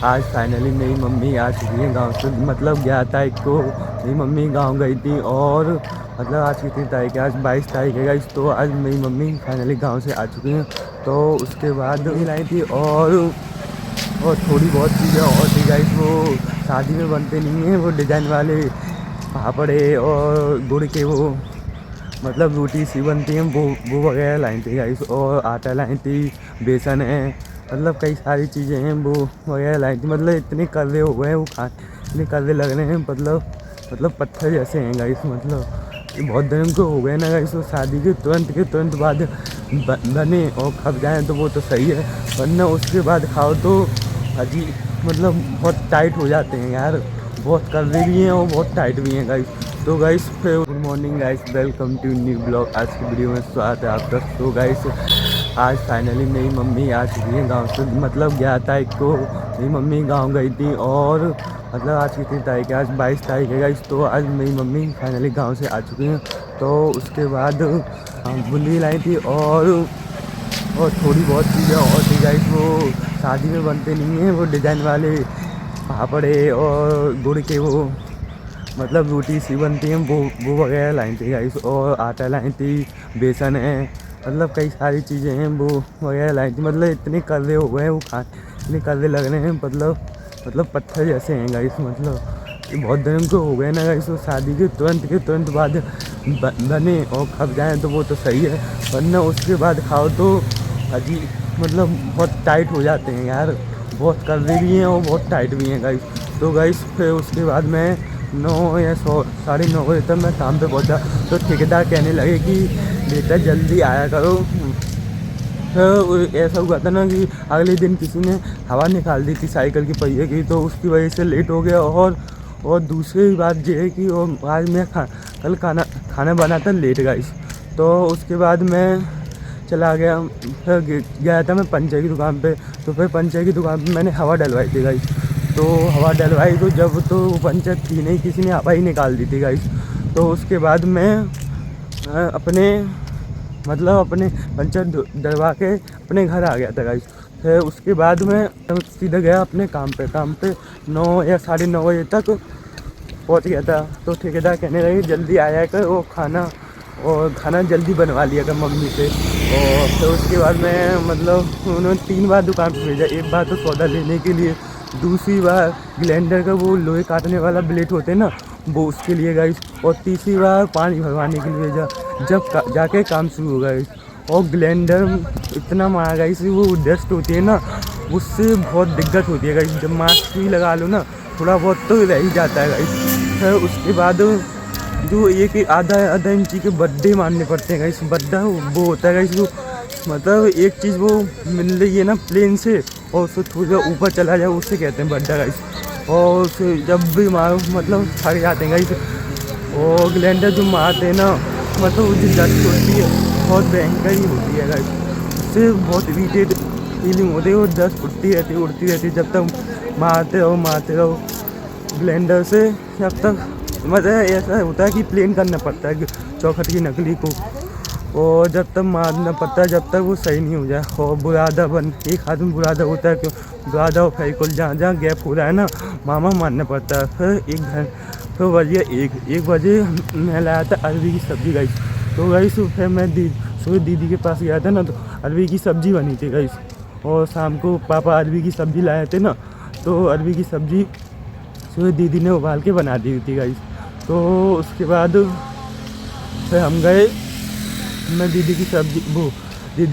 आज फाइनली मेरी मम्मी आ चुकी है गांव से। मतलब 11 तारीख को मेरी मम्मी गांव गई थी और मतलब आज कितनी तारीख है, आज 22 तारीख है गाइस। तो आज मेरी मम्मी फाइनली गांव से आ चुकी हैं। तो उसके बाद लाई थी और थोड़ी बहुत चीज़ें और थी गाइस। वो शादी में बनते नहीं हैं वो डिज़ाइन वाले पापड़े और गुड़ के वो मतलब रोटी सी बनती हैं वो वगैरह लाई थी गाइस। और आटा लाई थी, बेसन है, मतलब कई सारी चीज़ें हैं वो वगैरह लाई थी। मतलब इतने कड़वे हो गए हैं वो इतने कड़वे लग रहे हैं, मतलब पत्थर जैसे हैं गाइस। मतलब ये बहुत दिन को हो गए ना गाइस। वो शादी के तुरंत बाद बने और खप जाएँ तो वो तो सही है, वरना उसके बाद खाओ तो अजी मतलब बहुत टाइट हो जाते हैं यार। बहुत कड़वे भी हैं और बहुत टाइट भी हैं गाइस। तो गाइस फिर good morning guys, welcome to new blog. आज की वीडियो में स्वागत है आपका। तो गाइस आज फाइनली मेरी मम्मी आ चुकी है गांव से। मतलब 11 तारीख को मेरी मम्मी गांव गई थी और मतलब आज कितनी तारीख है, आज 22 तारीख है गाइस। तो आज मेरी मम्मी फाइनली गांव से आ चुकी हैं। तो उसके बाद बूंदी लाई थी और थोड़ी बहुत चीज़ें और थी गाइस। वो शादी में बनते नहीं हैं वो डिज़ाइन वाले पापड़े और गुड़ के वो मतलब रोटी सी बनती हैं वो वगैरह लाई थी गाइस। और आटा लाई थी, बेसन है, मतलब कई सारी चीज़ें हैं वो वगैरह लाई थी। मतलब इतने कड़वे हो गए हैं वो इतने कड़वे लग रहे हैं, मतलब पत्थर जैसे हैं गाइस। मतलब ये बहुत दिन को हो गए ना गाइस। वो शादी के तुरंत बाद बने और खप जाएँ तो वो तो सही है, वरना उसके बाद खाओ तो अजी मतलब बहुत टाइट हो जाते हैं यार। बहुत कड़वे भी हैं और बहुत टाइट भी हैं गाइस। तो गाइस फिर उसके बाद मैं 9 या 9:30 बजे तक मैं काम पे पहुंचा। तो ठेकेदार कहने लगे कि बेटा जल्दी आया करो। फिर ऐसा हुआ था ना कि अगले दिन किसी ने हवा निकाल दी थी साइकिल की पहिए की, तो उसकी वजह से लेट हो गया। और दूसरी बात ये है कि आज मैं कल खाना बना था लेट गाइस। तो उसके बाद मैं चला गया, फिर गया था मैं पंचर की दुकान पे। तो फिर पंचर की दुकान पे मैंने हवा डलवाई थी गाइस। तो हवा डलवाई तो जब तो पंचर थी नहीं, किसी ने हवा ही निकाल दी थी गाइस। तो उसके बाद मैं अपने पंचर डलवा के अपने घर आ गया था गाइस। फिर उसके बाद मैं सीधा गया अपने काम पे 9 या 9:30 बजे तक पहुंच गया था। तो ठेकेदार कहने लगे जल्दी आया कर वो खाना जल्दी बनवा लिया कर मम्मी से। और फिर उसके बाद मैं मतलब उन्होंने 3 बार दुकान पर भेजा। एक बार तो सौदा लेने के लिए, दूसरी बार ग्राइंडर का वो लोहे काटने वाला ब्लेड होते हैं ना वो उसके लिए गाइस, और तीसरी बार पानी भरवाने के लिए भेजा। जब जाके काम शुरू हो गाइस। और ग्राइंडर इतना मारा गाइस, वो डस्ट होती है ना उससे बहुत दिक्कत होती है गाइस। जब मास्क भी लगा लो ना थोड़ा बहुत तो रह ही जाता है गाइस। फिर उसके बाद जो एक आधा इंची के बड्डे मारने पड़ते हैं गाइस। बड्डा वो होता है गाइस, वो मतलब एक चीज़ वो मिल रही है ना प्लेन से और उसको थोड़ा ऊपर चला जाए उसे कहते हैं बड्डा गाइस। और उसे जब भी मारो मतलब थक जाते हैं गाइस। और ग्राइंडर जो मारते हैं ना मतलब वो जो डस्ट होती है बहुत भयंकर ही होती है गाइस। उससे बहुत इरिटेट फीलिंग होती है, वो डस्ट उड़ती रहती है जब तक मारते रहो ब्लेंडर से। जब तक मतलब ऐसा होता है कि प्लेन करना पड़ता है चौखट की नकली को, और जब तक मारना पड़ता है जब तक वो सही नहीं हो जाए। और बुरादा एक आदमी बुरादा होता है, क्यों बुरादा और फेविकोल जहाँ गैप हो रहा है ना मामा मारना पड़ता है। फिर बजे 1 बजे मैं लाया था अरबी की सब्ज़ी गाइस। तो गाइस फिर मैं सुबह दीदी के पास गया था ना, तो अरबी की सब्ज़ी बनी थी गाइस। और शाम को पापा अरबी की सब्ज़ी लाए थे ना, तो अरबी की सब्ज़ी सुबह दीदी ने उबाल के बना दी थी गाइस। तो उसके बाद फिर हम गए, मैं दीदी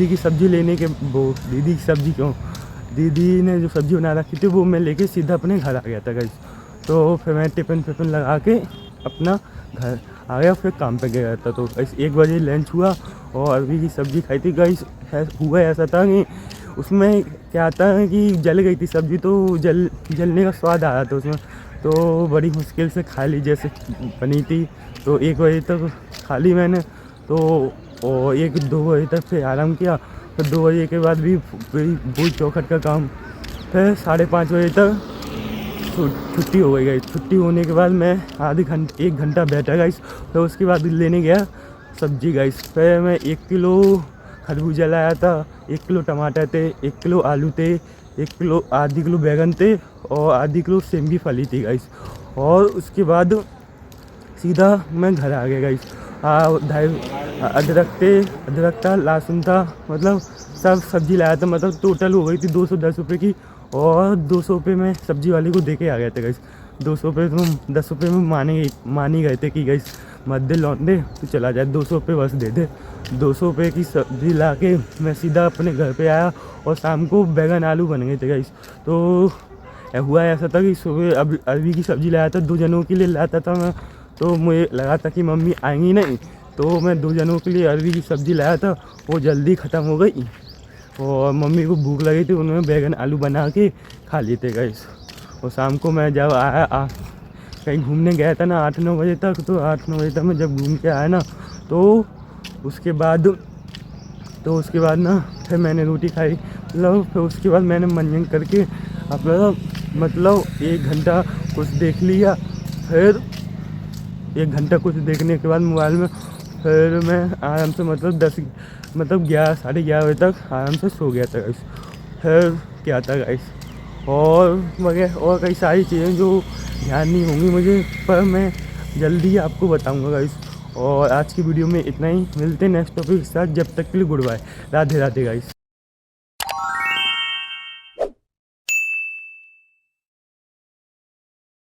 की सब्ज़ी लेने के दीदी ने जो सब्ज़ी बना रखी थी वो मैं लेके सीधा अपने घर आ गया था गाइस। तो फिर मैं टिफ़िन लगा के अपना घर आ गया, फिर काम पे गया था। तो गाइस 1 बजे लंच हुआ और अरबी की सब्ज़ी खाई थी गाइस। हुआ ऐसा था कि उसमें क्या आता है कि जल गई थी सब्ज़ी, तो जलने का स्वाद आ रहा था उसमें। तो बड़ी मुश्किल से खा ली जैसे बनी थी। तो 1 बजे तक खा ली मैंने। तो और 1-2 बजे तक फिर आराम किया। फिर 2 बजे के बाद भी वही चौखट का काम। फिर 5:30 बजे तक छुट्टी हो गई। छुट्टी होने के बाद मैं 1 घंटा बैठा गाइस। फिर उसके बाद लेने गया सब्जी गाइस। फिर मैं 1 किलो खरबूजा लाया था, 1 किलो टमाटर थे, 1 किलो आलू थे, 1 किलो आधी किलो बैगन थे और आधी किलो सेम भी फली थी गाइस। और उसके बाद सीधा मैं घर आ गया गाइस। अदरक था, लहसुन था, मतलब सब सब्जी लाया था। मतलब टोटल हो गई थी 210 रुपये की। और 200 रुपये में सब्जी वाले को दे के आ गए थे गाइस। 200 रुपये तुम 10 रुपये में मान ही गए थे कि गाइस मत दे लौंडे तो चला जाए, 200 रुपये बस दे दे। 200 रुपये की सब्जी ला के मैं सीधा अपने घर पे आया और शाम को बैगन आलू बन गए थे गाइस। तो हुआ ऐसा था कि सुबह अरबी की सब्ज़ी लाया था, 2 जनों के लिए लाता था मैं। तो मुझे लगा था कि मम्मी आएंगी नहीं, तो मैं 2 जनों के लिए अरबी की सब्ज़ी लाया था, वो जल्दी ख़त्म हो गई और मम्मी को भूख लगी थी, उन्होंने बैगन आलू बना के खा लिए थे गाइस। और शाम को मैं जब आया कहीं घूमने गया था ना 8-9 बजे तक, तो 8-9 बजे तक मैं जब घूम के आया ना तो उसके बाद ना फिर मैंने रोटी खाई। मतलब फिर उसके बाद मैंने मंजन करके अपना मतलब 1 घंटा कुछ देख लिया। फिर 1 घंटा कुछ देखने के बाद मोबाइल में फिर मैं आराम से मतलब 11 साढ़े 11 बजे तक आराम से सो गया था गाइस। फिर क्या था गाइस और वगैरह और कई सारी चीज़ें जो ध्यान नहीं होंगी मुझे, पर मैं जल्दी आपको बताऊंगा गाइस। और आज की वीडियो में इतना ही, मिलते हैं नेक्स्ट टॉपिक के साथ। जब तक के लिए goodbye, Radhe Radhe guys.